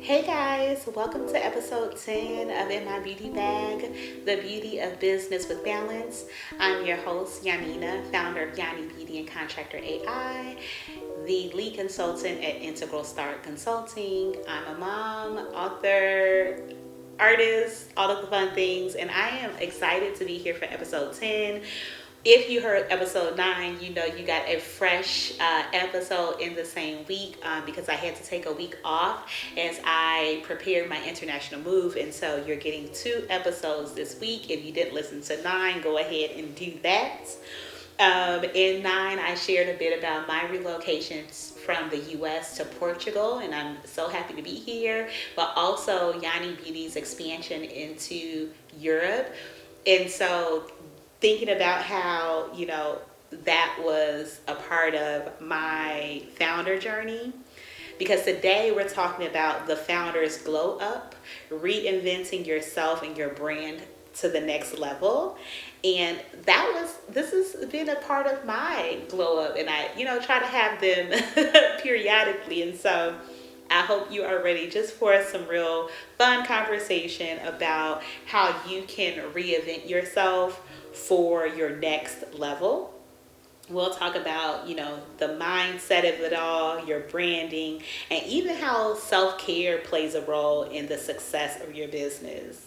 Hey guys, welcome to episode 10 of In My Beauty Bag, the beauty of business with balance. I'm your host, Yanina, founder of Yanni Beauty and Contractor AI, the lead consultant at Integral Start Consulting. I'm a mom, author, artist, all of the fun things, and I am excited to be here for episode 10. If you heard episode 9, you know you got a fresh episode in the same week because I had to take a week off as I prepared my international move. And so you're getting 2 episodes this week. If you didn't listen to 9, go ahead and do that. In 9, I shared a bit about my relocations from the US to Portugal, and I'm so happy to be here, but also Yanni Beauty's expansion into Europe. And so thinking about how, that was a part of my founder journey. Because today we're talking about the founder's glow up, reinventing yourself and your brand to the next level. And this has been a part of my glow up, and I, try to have them periodically. And so I hope you are ready just for some real fun conversation about how you can reinvent yourself for your next level. We'll talk about, the mindset of it all, your branding, and even how self-care plays a role in the success of your business.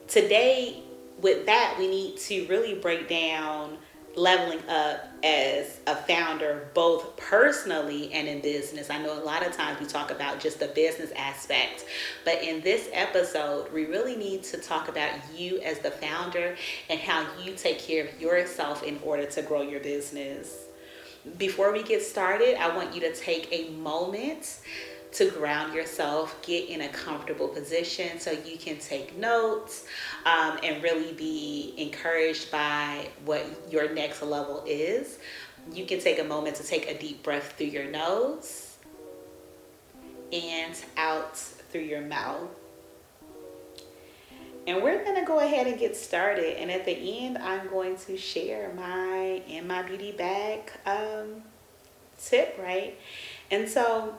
Today, with that, we need to really break down leveling up as a founder, both personally and in business. I know a lot of times we talk about just the business aspect, but in this episode, we really need to talk about you as the founder and how you take care of yourself in order to grow your business. Before we get started, I want you to take a moment to ground yourself, get in a comfortable position so you can take notes and really be encouraged by what your next level is. You can take a moment to take a deep breath through your nose and out through your mouth. And we're going to go ahead and get started. And at the end, I'm going to share my In My Beauty Bag tip, right? And so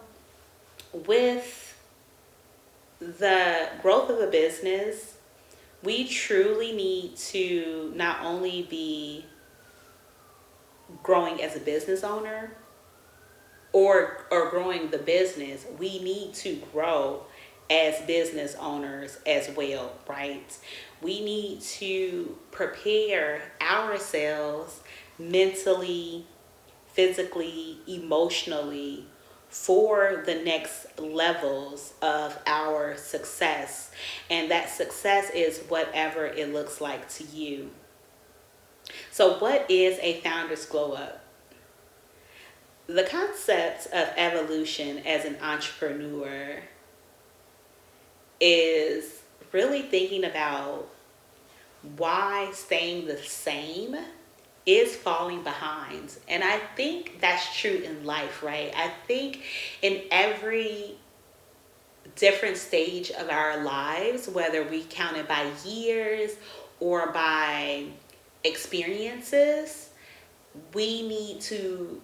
with the growth of a business, we truly need to not only be growing as a business owner or growing the business, we need to grow as business owners as well, right? We need to prepare ourselves mentally, physically, emotionally for the next levels of our success. And that success is whatever it looks like to you. So what is a founder's glow up? The concept of evolution as an entrepreneur is really thinking about why staying the same is falling behind. And I think that's true in life, right? I think in every different stage of our lives, whether we count it by years or by experiences, we need to,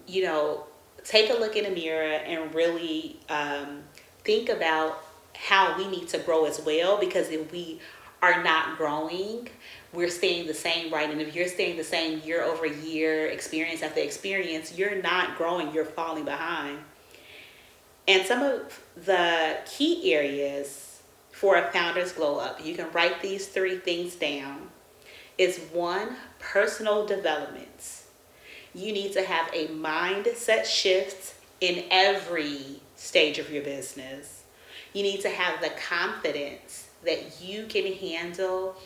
take a look in the mirror and really think about how we need to grow as well. Because if we are not growing, we're staying the same, right? And if you're staying the same year over year, experience after experience, you're not growing, you're falling behind. And some of the key areas for a founder's glow up, you can write these 3 things down, is 1, personal development. You need to have a mindset shift in every stage of your business. You need to have the confidence that you can handle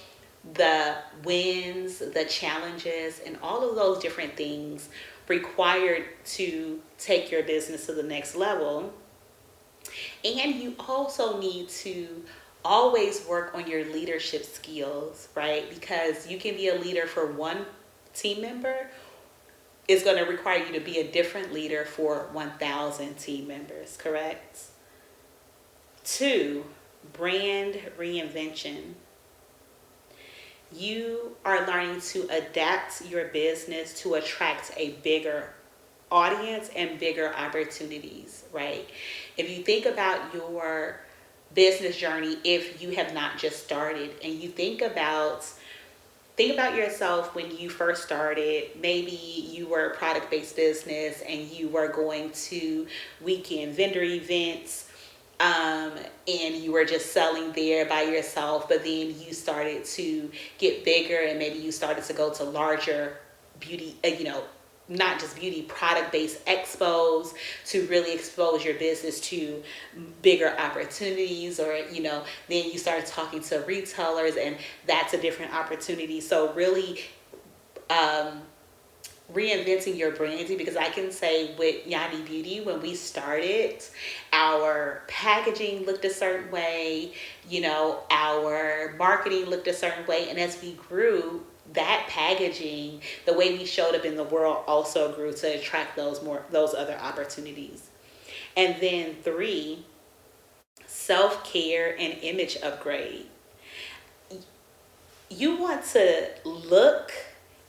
the wins, the challenges, and all of those different things required to take your business to the next level. And you also need to always work on your leadership skills, right? Because you can be a leader for one team member. It's going to require you to be a different leader for 1,000 team members, correct? 2, brand reinvention. You are learning to adapt your business to attract a bigger audience and bigger opportunities, right? If you think about your business journey, if you have not just started, and you think about yourself when you first started. Maybe you were a product-based business and you were going to weekend vendor events, um, and you were just selling there by yourself, but then you started to get bigger and maybe you started to go to larger beauty, not just beauty, product-based expos to really expose your business to bigger opportunities, or then you start talking to retailers, and that's a different opportunity. So really, um, reinventing your branding, because I can say with Yanni Beauty, when we started, our packaging looked a certain way, our marketing looked a certain way, and as we grew, that packaging, the way we showed up in the world, also grew to attract those other opportunities. And then 3, self-care and image upgrade. You want to look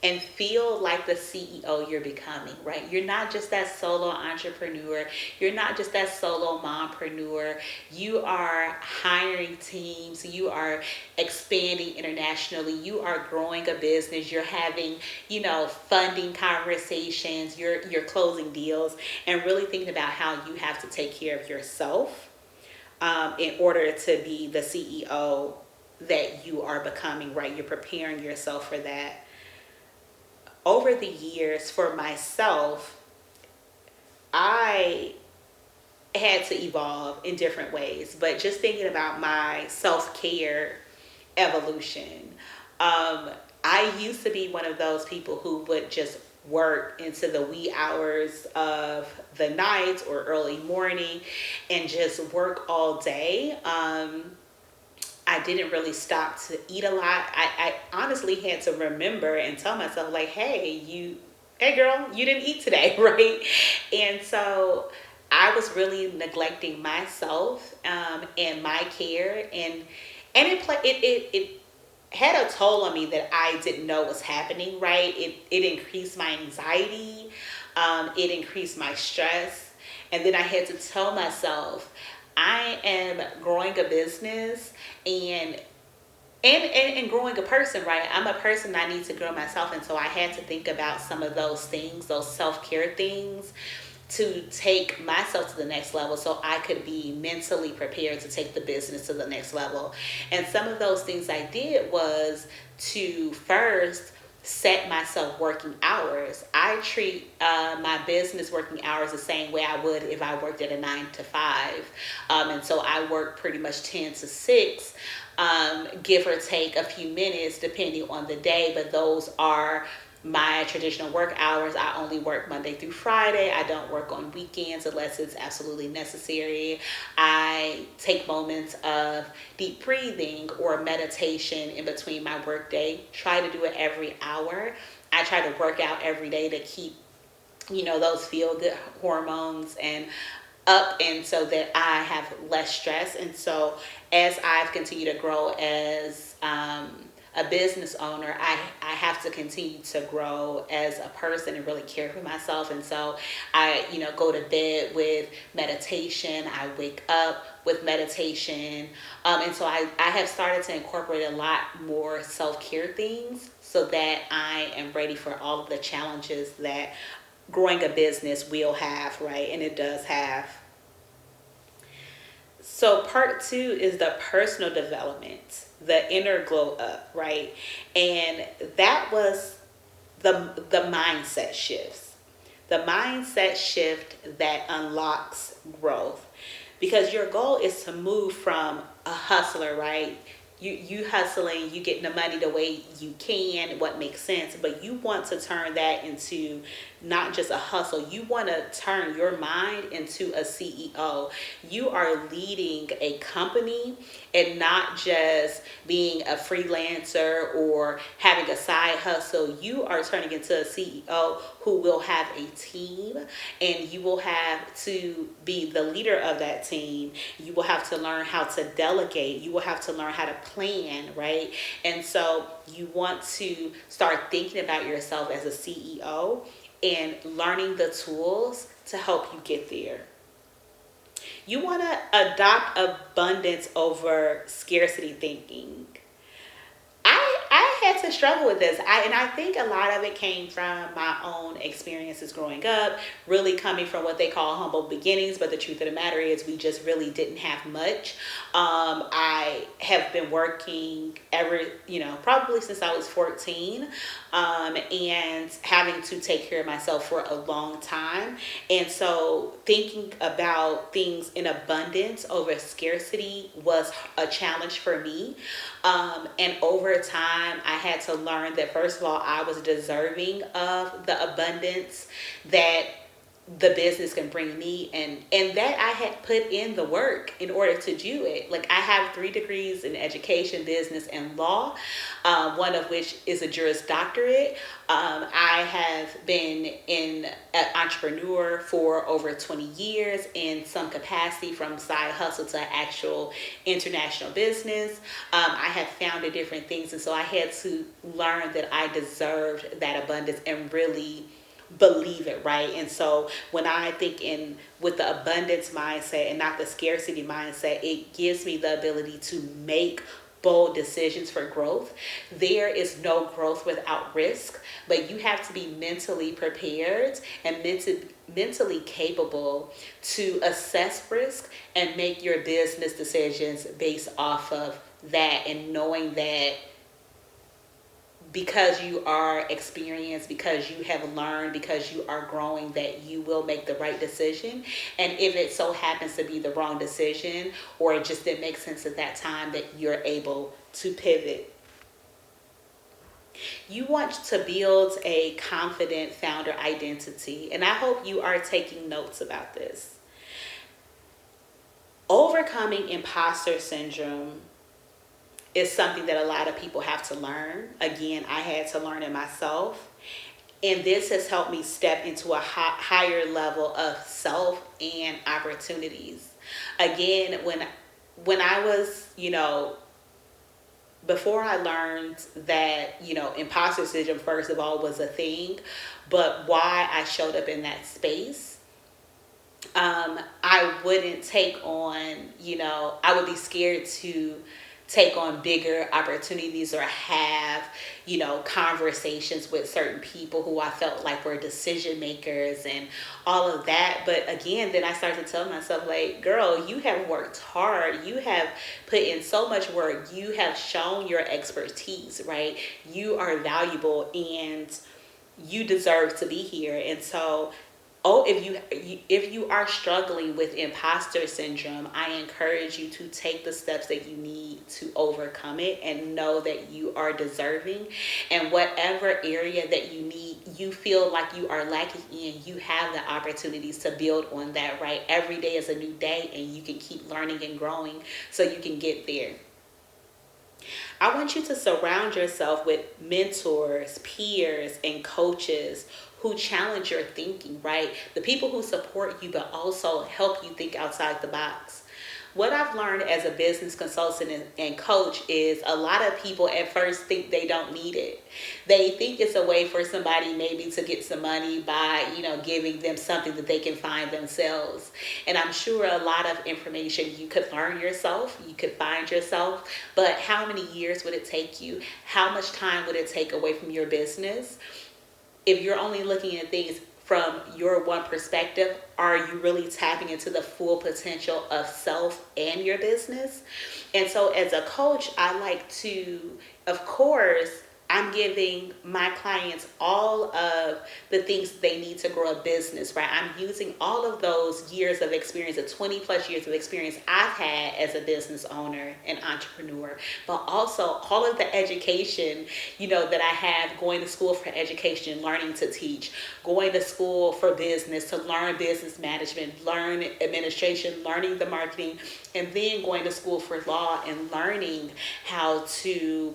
and feel like the CEO you're becoming, right? You're not just that solo entrepreneur. You're not just that solo mompreneur. You are hiring teams. You are expanding internationally. You are growing a business. You're having, funding conversations. You're closing deals, and really thinking about how you have to take care of yourself, in order to be the CEO that you are becoming, right? You're preparing yourself for that. Over the years, for myself, I had to evolve in different ways, but just thinking about my self-care evolution, I used to be one of those people who would just work into the wee hours of the night or early morning and just work all day. I didn't really stop to eat a lot. I honestly had to remember and tell myself, like, hey girl, you didn't eat today, right? And so I was really neglecting myself, and my care, and it had a toll on me that I didn't know was happening, right? It increased my anxiety, it increased my stress, and then I had to tell myself, I am growing a business, and and growing a person, right? I'm a person, I need to grow myself, and so I had to think about some of those things, those self-care things, to take myself to the next level so I could be mentally prepared to take the business to the next level. And some of those things I did was to first set myself working hours. I treat my business working hours the same way I would if I worked at a 9 to 5. And so I work pretty much 10 to 6, give or take a few minutes depending on the day, but those are my traditional work hours. I only work Monday through Friday. I don't work on weekends unless it's absolutely necessary. I take moments of deep breathing or meditation in between my workday. Try to do it every hour. I try to work out every day to keep, those feel good hormones and up, and so that I have less stress. And so as I've continued to grow as a business owner, I have to continue to grow as a person and really care for myself. And so I, go to bed with meditation. I wake up with meditation. And so I have started to incorporate a lot more self-care things so that I am ready for all of the challenges that growing a business will have, right? And it does have. So part 2 is the personal development, the inner glow up, right? And that was the mindset shifts. The mindset shift that unlocks growth. Because your goal is to move from a hustler, right? You hustling, you getting the money the way you can, what makes sense, but you want to turn that into not just a hustle. You want to turn your mind into a CEO. You are leading a company and not just being a freelancer or having a side hustle. You are turning into a CEO who will have a team, and you will have to be the leader of that team. You will have to learn how to delegate. You will have to learn how to plan, right? And so you want to start thinking about yourself as a CEO and learning the tools to help you get there. You want to adopt abundance over scarcity thinking. I had to struggle with this. And I think a lot of it came from my own experiences growing up, really coming from what they call humble beginnings. But the truth of the matter is, we just really didn't have much. I have been working probably since I was 14, and having to take care of myself for a long time. And so thinking about things in abundance over scarcity was a challenge for me. And over time, I had to learn that, first of all, I was deserving of the abundance that the business can bring me, and that I had put in the work in order to do it. Like, I have 3 degrees in education, business, and law, one of which is a Juris Doctorate. I have been an entrepreneur for over 20 years in some capacity, from side hustle to actual international business. I have founded different things, and so I had to learn that I deserved that abundance and really believe it, right? And so when I think in with the abundance mindset and not the scarcity mindset, it gives me the ability to make bold decisions for growth. There is no growth without risk, but you have to be mentally prepared and mentally capable to assess risk and make your business decisions based off of that, and knowing that because you are experienced, because you have learned, because you are growing, that you will make the right decision. And if it so happens to be the wrong decision, or it just didn't make sense at that time, that you're able to pivot. You want to build a confident founder identity, and I hope you are taking notes about this. Overcoming imposter syndrome is something that a lot of people have to learn. Again, I had to learn it myself. And this has helped me step into a higher level of self and opportunities. Again, when I was, before I learned that, imposter syndrome, first of all, was a thing, but why I showed up in that space, I wouldn't take on, I would be scared to take on bigger opportunities or have, conversations with certain people who I felt like were decision makers and all of that. But again, then I started to tell myself, like, girl, you have worked hard. You have put in so much work. You have shown your expertise, right? You are valuable and you deserve to be here. And so, if you are struggling with imposter syndrome, I encourage you to take the steps that you need to overcome it, and know that you are deserving. And whatever area that you feel like you are lacking in, you have the opportunities to build on that, right? Every day is a new day, and you can keep learning and growing so you can get there. I want you to surround yourself with mentors, peers, and coaches who challenge your thinking, right? The people who support you, but also help you think outside the box. What I've learned as a business consultant and coach is a lot of people at first think they don't need it. They think it's a way for somebody maybe to get some money by, giving them something that they can find themselves. And I'm sure a lot of information you could learn yourself, you could find yourself, but how many years would it take you? How much time would it take away from your business? If you're only looking at things from your one perspective, are you really tapping into the full potential of self and your business? And so as a coach, I like to, of course, I'm giving my clients all of the things they need to grow a business, right? I'm using all of those years of experience, the 20 plus years of experience I've had as a business owner and entrepreneur, but also all of the education, that I have, going to school for education, learning to teach, going to school for business to learn business management, learn administration, learning the marketing, and then going to school for law and learning how to,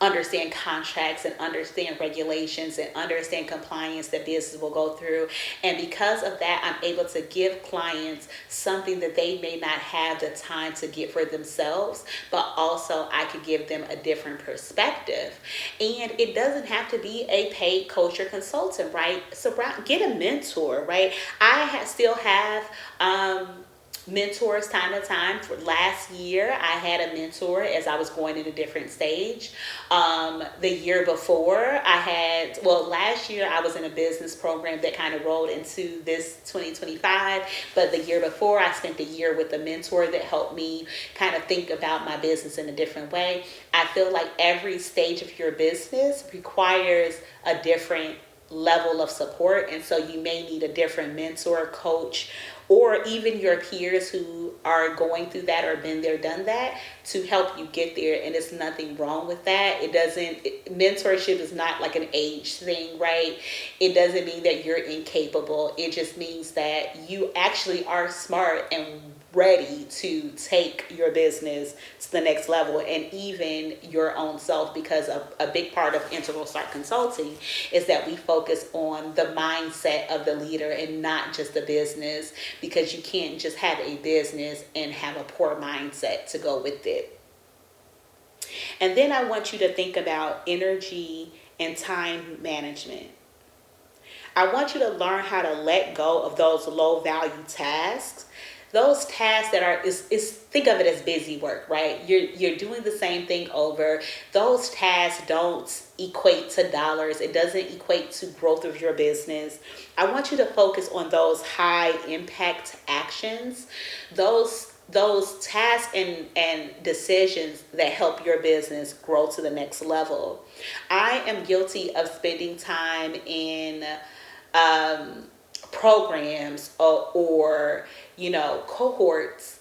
understand contracts and understand regulations and understand compliance that business will go through. And because of that, I'm able to give clients something that they may not have the time to get for themselves, but also I could give them a different perspective. And it doesn't have to be a paid coach or consultant, right? So get a mentor, right? Still have mentors time to time. For last year, I had a mentor as I was going in a different stage. The year before, last year I was in a business program that kind of rolled into this 2025. But the year before, I spent a year with a mentor that helped me kind of think about my business in a different way. I feel like every stage of your business requires a different level of support, and so you may need a different mentor, coach, or even your peers who are going through that or been there, done that, to help you get there. And there's nothing wrong with that. Mentorship is not like an age thing, right? It doesn't mean that you're incapable. It just means that you actually are smart and ready to take your business to the next level, and even your own self, because a big part of Integral Start Consulting is that we focus on the mindset of the leader and not just the business, because you can't just have a business and have a poor mindset to go with it. And then I want you to think about energy and time management. I want you to learn how to let go of those low value tasks. Those tasks that are think of it as busy work, right? You're doing the same thing over. Those tasks don't equate to dollars. It doesn't equate to growth of your business. I want you to focus on those high impact actions, those tasks and decisions that help your business grow to the next level. I am guilty of spending time in programs or cohorts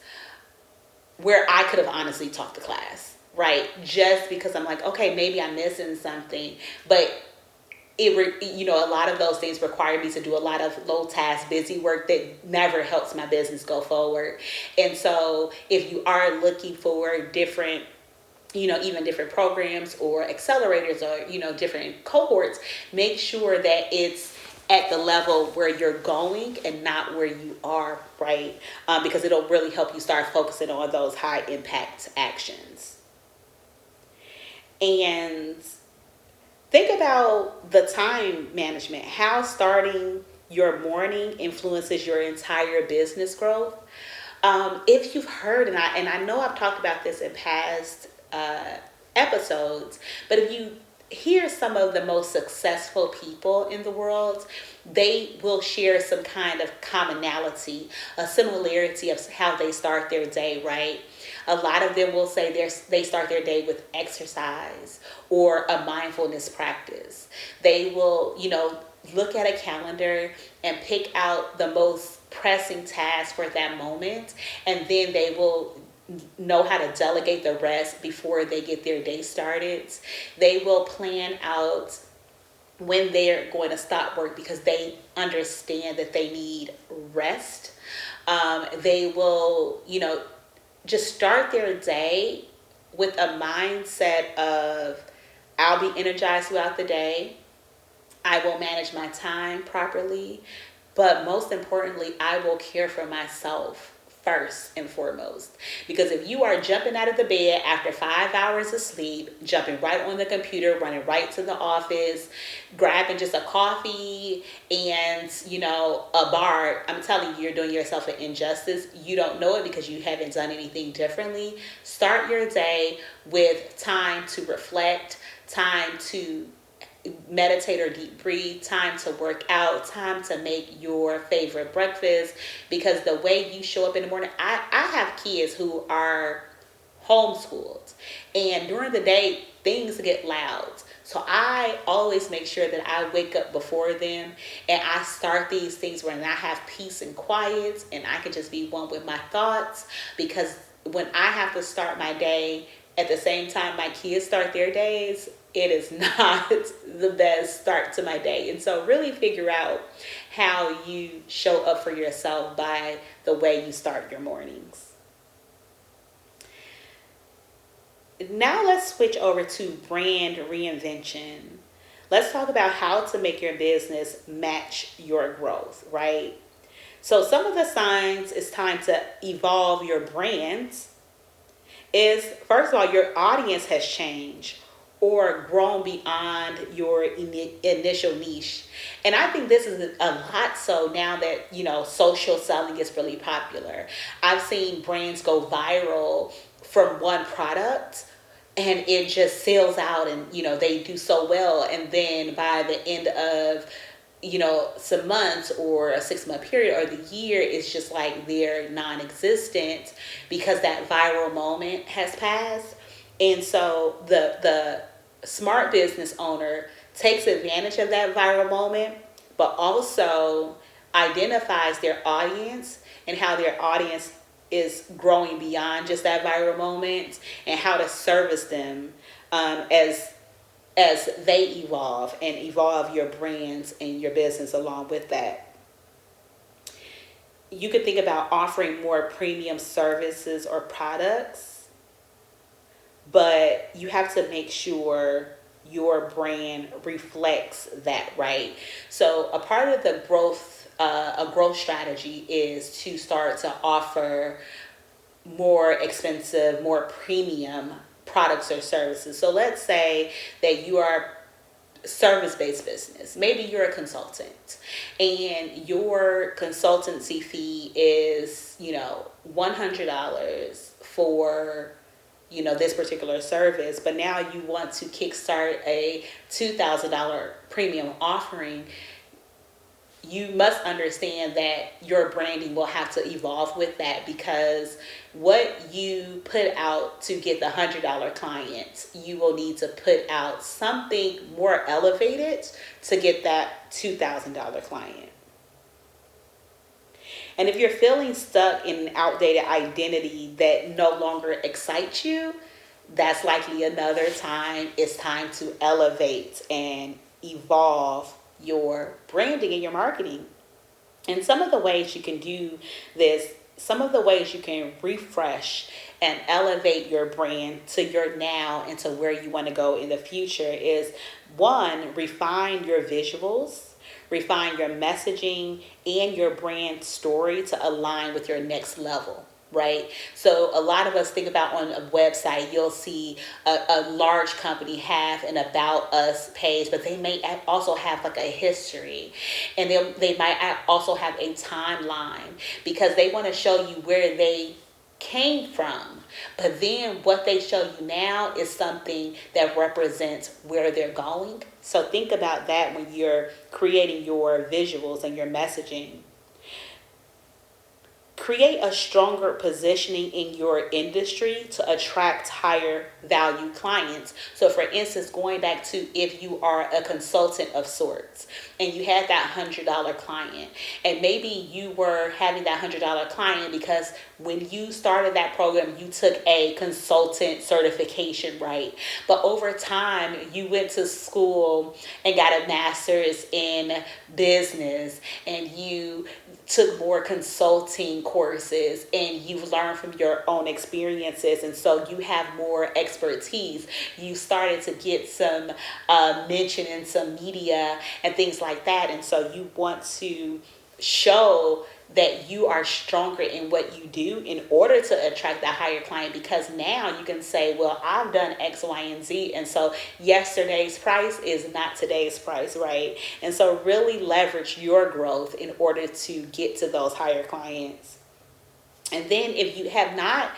where I could have honestly taught the class, right? Just because I'm like, okay, maybe I'm missing something, but a lot of those things require me to do a lot of low task, busy work that never helps my business go forward. And so if you are looking for different, even different programs or accelerators or, different cohorts, make sure that it's at the level where you're going and not where you are, right? Because it'll really help you start focusing on those high impact actions. And think about the time management, how starting your morning influences your entire business growth. If you've heard, and I know I've talked about this in past episodes, but if you hear some of the most successful people in the world, they will share some kind of commonality, a similarity of how they start their day, right? A lot of them will say they start their day with exercise or a mindfulness practice. They will, look at a calendar and pick out the most pressing task for that moment, and then they will know how to delegate the rest before they get their day started. They will plan out when they're going to stop work because they understand that they need rest. They will, just start their day with a mindset of, I'll be energized throughout the day. I will manage my time properly. But most importantly, I will care for myself first and foremost. Because if you are jumping out of the bed after 5 hours of sleep, jumping right on the computer, running right to the office, grabbing just a coffee and, a bar, I'm telling you, you're doing yourself an injustice. You don't know it because you haven't done anything differently. Start your day with time to reflect, time to meditate or deep breathe, time to work out, time to make your favorite breakfast. Because the way you show up in the morning, I have kids who are homeschooled, and during the day things get loud. So I always make sure that I wake up before them and I start these things when I have peace and quiet and I can just be one with my thoughts. Because when I have to start my day at the same time my kids start their days, it is not the best start to my day. And so really figure out how you show up for yourself by the way you start your mornings. Now let's switch over to brand reinvention. Let's talk about how to make your business match your growth, right? So some of the signs it's time to evolve your brands is, first of all, your audience has changed or grown beyond your initial niche. And I think this is a lot so now that, social selling is really popular. I've seen brands go viral from one product and it just sells out, and they do so well, and then by the end of some months or a 6 month period or the year, it's just like they're non-existent because that viral moment has passed. And so the smart business owner takes advantage of that viral moment, but also identifies their audience and how their audience is growing beyond just that viral moment, and how to service them as they evolve, and evolve your brands and your business along with that. You could think about offering more premium services or products, but you have to make sure your brand reflects that, right? So a part of the growth strategy is to start to offer more expensive, more premium products or services. So let's say that you are service-based business. Maybe you're a consultant and your consultancy fee is, $100 for this particular service, but now you want to kickstart a $2,000 premium offering. You must understand that your branding will have to evolve with that, because what you put out to get the $100 clients, you will need to put out something more elevated to get that $2,000 client. And if you're feeling stuck in an outdated identity that no longer excites you, that's likely another time it's time to elevate and evolve your branding and your marketing. And some of the ways you can do this, some of the ways you can refresh and elevate your brand to your now and to where you want to go in the future is, one, refine your visuals, refine your messaging and your brand story to align with your next level. Right? So a lot of us think about, on a website, you'll see a large company have an about us page, but they may also have like a history, and they might also have a timeline, because they want to show you where they came from. But then what they show you now is something that represents where they're going. So think about that when you're creating your visuals and your messaging. Create a stronger positioning in your industry to attract higher value clients. So for instance, going back to if you are a consultant of sorts and you had that $100 client, and maybe you were having that $100 client because when you started that program, you took a consultant certification, right? But over time, you went to school and got a master's in business, and you took more consulting courses, and you've learned from your own experiences, and so you have more expertise. You started to get some mention in some media and things like that, and so you want to show that you are stronger in what you do in order to attract that higher client, because now you can say, well, I've done X, Y, and Z, and so yesterday's price is not today's price, right? And so really leverage your growth in order to get to those higher clients. And then if you have not,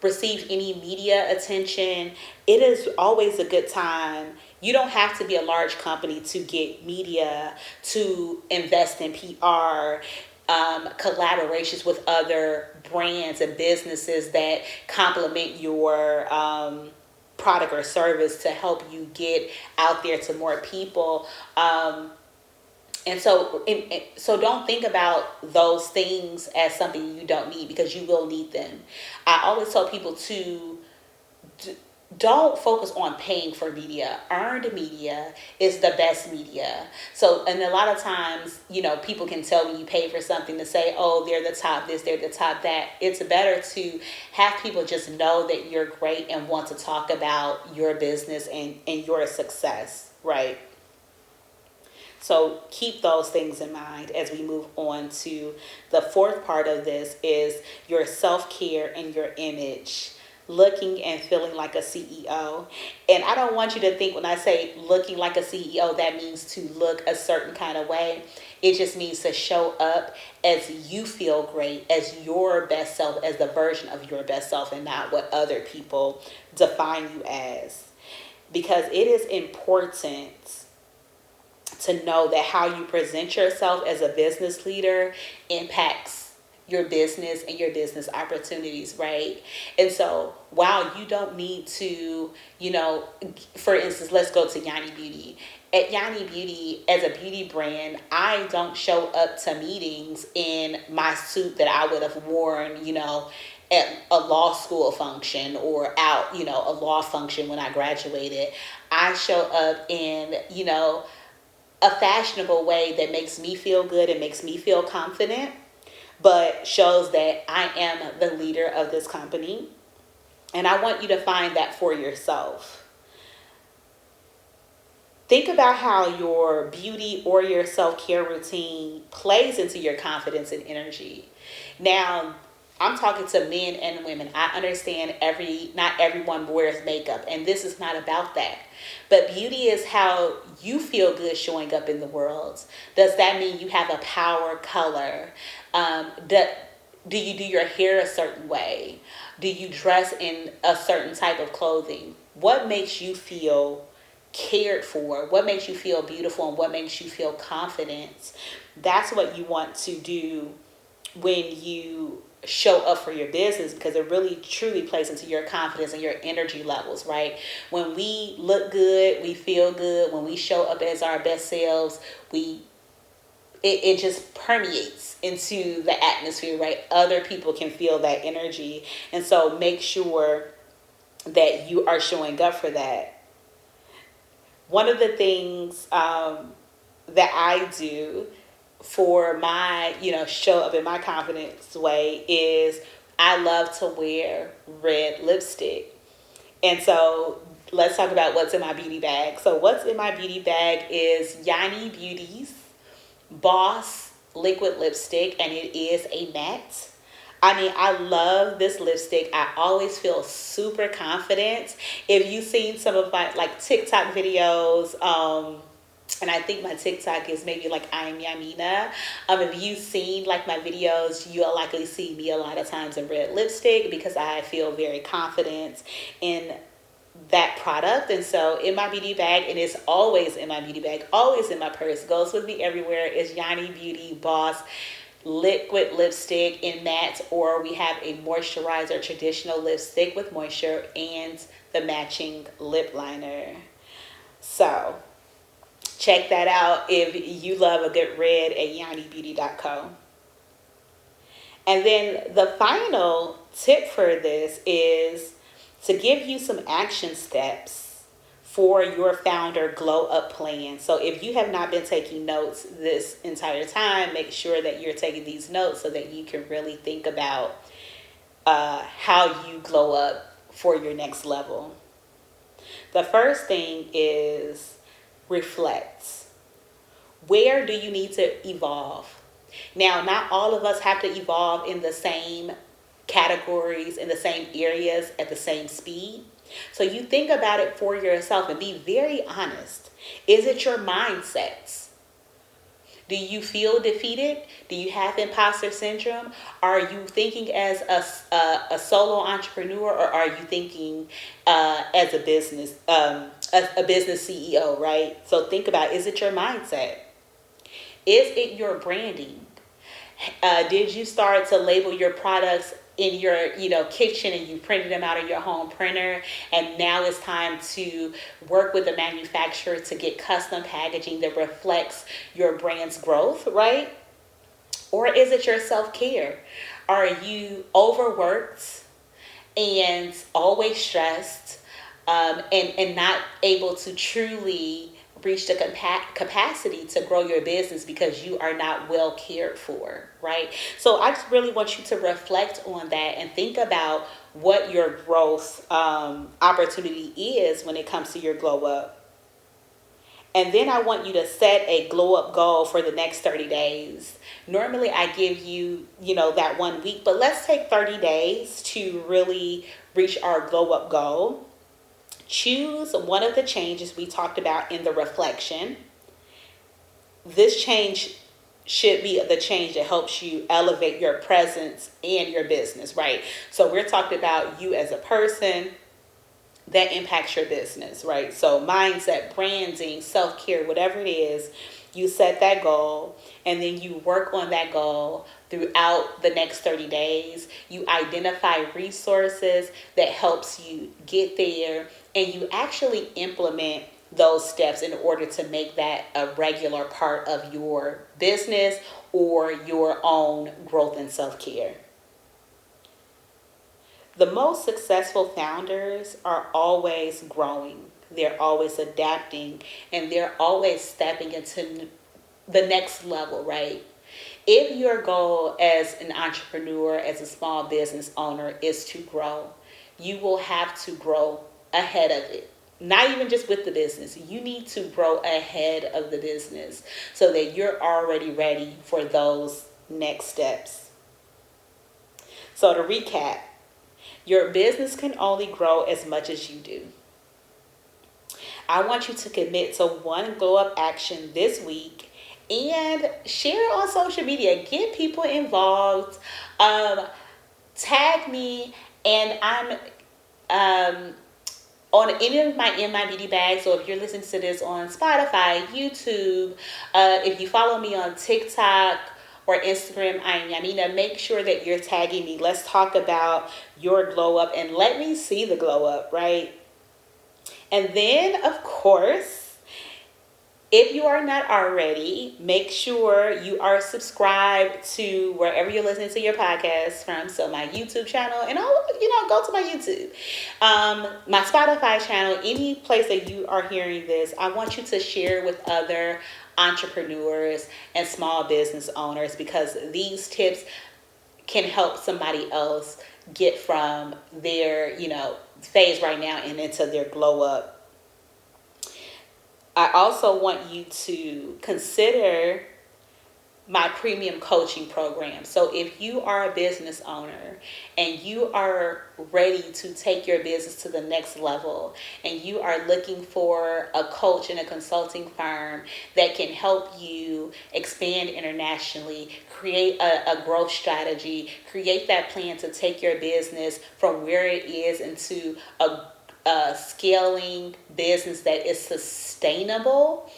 received any media attention, it is always a good time. You don't have to be a large company to get media, to invest in PR, collaborations with other brands and businesses that complement your product or service to help you get out there to more people. And so don't think about those things as something you don't need, because you will need them. I always tell people to don't focus on paying for media. Earned media is the best media. So, and a lot of times, people can tell when you pay for something to say, oh, they're the top this, they're the top that. It's better to have people just know that you're great and want to talk about your business and your success, right? So keep those things in mind as we move on to the fourth part of this is your self-care and your image. Looking and feeling like a CEO. And I don't want you to think when I say looking like a CEO, that means to look a certain kind of way. It just means to show up as you feel great, as your best self, as the version of your best self, and not what other people define you as. Because it is important to know that how you present yourself as a business leader impacts your business and your business opportunities, right? And so while you don't need to, for instance, let's go to Yanni Beauty. At Yanni Beauty, as a beauty brand, I don't show up to meetings in my suit that I would have worn, at a law school function or out, a law function when I graduated. I show up in, a fashionable way that makes me feel good and makes me feel confident, but shows that I am the leader of this company. And I want you to find that for yourself. Think about how your beauty or your self-care routine plays into your confidence and energy. Now, I'm talking to men and women. I understand not everyone wears makeup, and this is not about that. But beauty is how you feel good showing up in the world. Does that mean you have a power color? Do you do your hair a certain way? Do you dress in a certain type of clothing? What makes you feel cared for? What makes you feel beautiful, and what makes you feel confident? That's what you want to do when you show up for your business, because it really truly plays into your confidence and your energy levels, right? When we look good, we feel good. When we show up as our best selves, it just permeates into the atmosphere, right? Other people can feel that energy. And so make sure that you are showing up for that. One of the things that I do for my, show up in my confidence way is I love to wear red lipstick. And so let's talk about what's in my beauty bag. So what's in my beauty bag is Yanni Beauty's Boss liquid lipstick, and it is a matte. I mean, I love this lipstick. I always feel super confident. If you've seen some of my TikTok videos, and I think my TikTok is maybe I am Yanina. If you've seen my videos, you'll likely see me a lot of times in red lipstick because I feel very confident in that product. And so in my beauty bag, and it's always in my beauty bag, always in my purse, goes with me everywhere, is Yanni Beauty Boss liquid lipstick in matte, or we have a moisturizer traditional lipstick with moisture and the matching lip liner. So check that out if you love a good red at yannibeauty.co. And then the final tip for this is to give you some action steps for your founder glow up plan. So if you have not been taking notes this entire time, make sure that you're taking these notes so that you can really think about how you glow up for your next level. The first thing is reflect. Where do you need to evolve? Now, not all of us have to evolve in the same categories, in the same areas at the same speed. So you think about it for yourself and be very honest. Is it your mindset? Do you feel defeated? Do you have imposter syndrome? Are you thinking as a solo entrepreneur, or are you thinking as a business CEO, right? So think about, is it your mindset? Is it your branding? Did you start to label your products in your kitchen and you printed them out of your home printer, and now it's time to work with a manufacturer to get custom packaging that reflects your brand's growth, right? Or is it your self-care? Are you overworked and always stressed? and not able to truly reach the capacity to grow your business because you are not well cared for, right? So I just really want you to reflect on that and think about what your growth opportunity is when it comes to your glow up. And then I want you to set a glow up goal for the next 30 days. Normally I give you, that 1 week, but let's take 30 days to really reach our glow up goal. Choose one of the changes we talked about in the reflection. This change should be the change that helps you elevate your presence and your business, right? So we're talking about you as a person that impacts your business, right? So mindset, branding, self-care, whatever it is, you set that goal and then you work on that goal throughout the next 30 days. You identify resources that helps you get there and you actually implement those steps in order to make that a regular part of your business or your own growth and self-care. The most successful founders are always growing. They're always adapting and they're always stepping into the next level, right? If your goal as an entrepreneur, as a small business owner is to grow, you will have to grow ahead of it. Not even just with the business. You need to grow ahead of the business so that you're already ready for those next steps. So to recap, your business can only grow as much as you do. I want you to commit to one glow up action this week and share it on social media. Get people involved. Tag me, and I'm on any of my In My Beauty Bag. So if you're listening to this on Spotify, YouTube, if you follow me on TikTok or Instagram, I am Yanina. Make sure that you're tagging me. Let's talk about your glow up and let me see the glow up, right? And then, of course, if you are not already, make sure you are subscribed to wherever you're listening to your podcast from. So my YouTube channel, and go to my YouTube, my Spotify channel, any place that you are hearing this. I want you to share with other entrepreneurs and small business owners because these tips can help somebody else get from their, phase right now and into their glow up. I also want you to consider my premium coaching program. So if you are a business owner and you are ready to take your business to the next level and you are looking for a coach and a consulting firm that can help you expand internationally, create a growth strategy, create that plan to take your business from where it is into a scaling business that is sustainable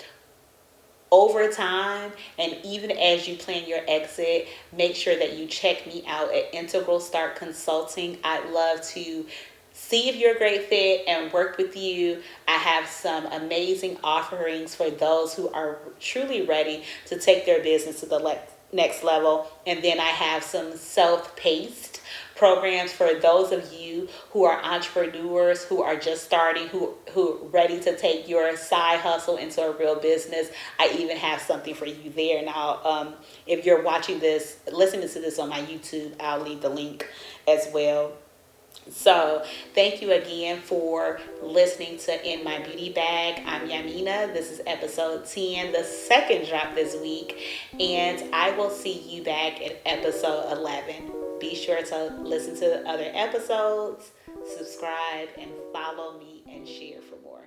over time, and even as you plan your exit, make sure that you check me out at Integral Start Consulting. I'd love to see if you're a great fit and work with you. I have some amazing offerings for those who are truly ready to take their business to the next level. And then I have some self-paced programs for those of you who are entrepreneurs, who are just starting, who ready to take your side hustle into a real business. I even have something for you there. Now, if you're watching this, listening to this on my YouTube, I'll leave the link as well. So thank you again for listening to In My Beauty Bag. I'm Yanina. This is episode 10, the second drop this week. And I will see you back at episode 11. Be sure to listen to the other episodes, subscribe, and follow me and share for more.